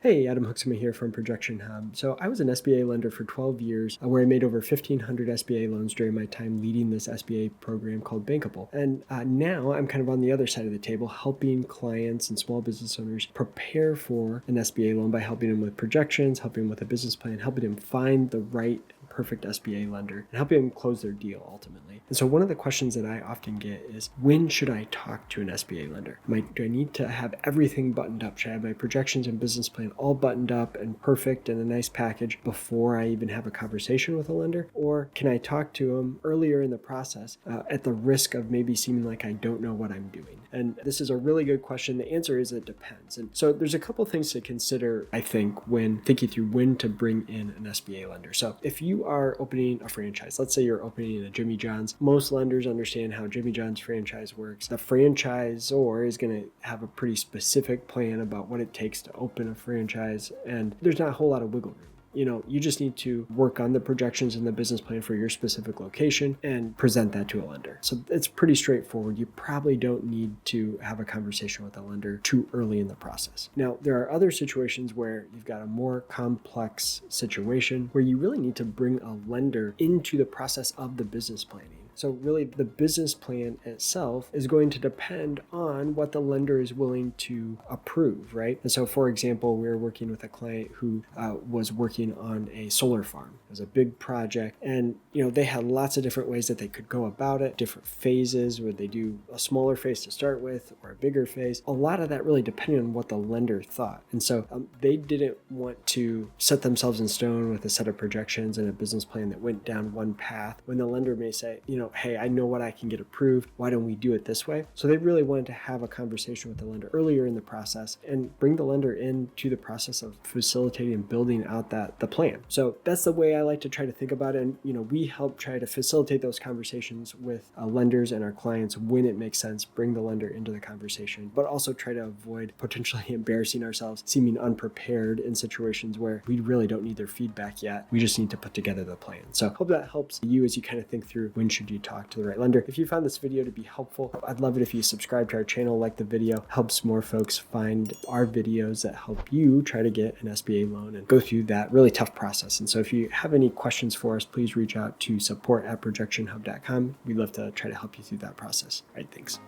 Hey, Adam Huxman here from ProjectionHub. So I was an SBA lender for 12 years where I made over 1,500 SBA loans during my time leading this SBA program called Bankable. And now I'm kind of on the other side of the table, helping clients and small business owners prepare for an SBA loan by helping them with projections, helping them with a business plan, helping them find the right perfect SBA lender, and helping them close their deal ultimately. And so one of the questions that I often get is, when should I talk to an SBA lender? Do I need to have everything buttoned up? Should I have my projections and business plan all buttoned up and perfect and a nice package before I even have a conversation with a lender? Or can I talk to them earlier in the process at the risk of maybe seeming like I don't know what I'm doing? And this is a really good question. The answer is it depends. And so there's a couple things to consider, I think, when thinking through when to bring in an SBA lender. So if you are opening a franchise, let's say you're opening a Jimmy John's, most lenders understand how Jimmy John's franchise works. The franchisor is going to have a pretty specific plan about what it takes to open a franchise, and there's not a whole lot of wiggle room. You just need to work on the projections and the business plan for your specific location and present that to a lender. So it's pretty straightforward. You probably don't need to have a conversation with a lender too early in the process. Now, there are other situations where you've got a more complex situation where you really need to bring a lender into the process of the business planning. So really, the business plan itself is going to depend on what the lender is willing to approve, right? And so, for example, we were working with a client who was working on a solar farm. It was a big project, and they had lots of different ways that they could go about it, different phases. Would they do a smaller phase to start with or a bigger phase? A lot of that really depended on what the lender thought. And so they didn't want to set themselves in stone with a set of projections and a business plan that went down one path when the lender may say, hey, I know what I can get approved. Why don't we do it this way? So they really wanted to have a conversation with the lender earlier in the process and bring the lender into the process of facilitating and building out the plan. So that's the way I like to try to think about it. And, we help try to facilitate those conversations with lenders and our clients when it makes sense, bring the lender into the conversation, but also try to avoid potentially embarrassing ourselves, seeming unprepared in situations where we really don't need their feedback yet. We just need to put together the plan. So hope that helps you as you kind of think through when should you talk to the right lender. If you found this video to be helpful, I'd love it if you subscribe to our channel, like the video, helps more folks find our videos that help you try to get an SBA loan and go through that really tough process. And so if you have any questions for us, please reach out to support@projectionhub.com. We'd love to try to help you through that process. All right, thanks.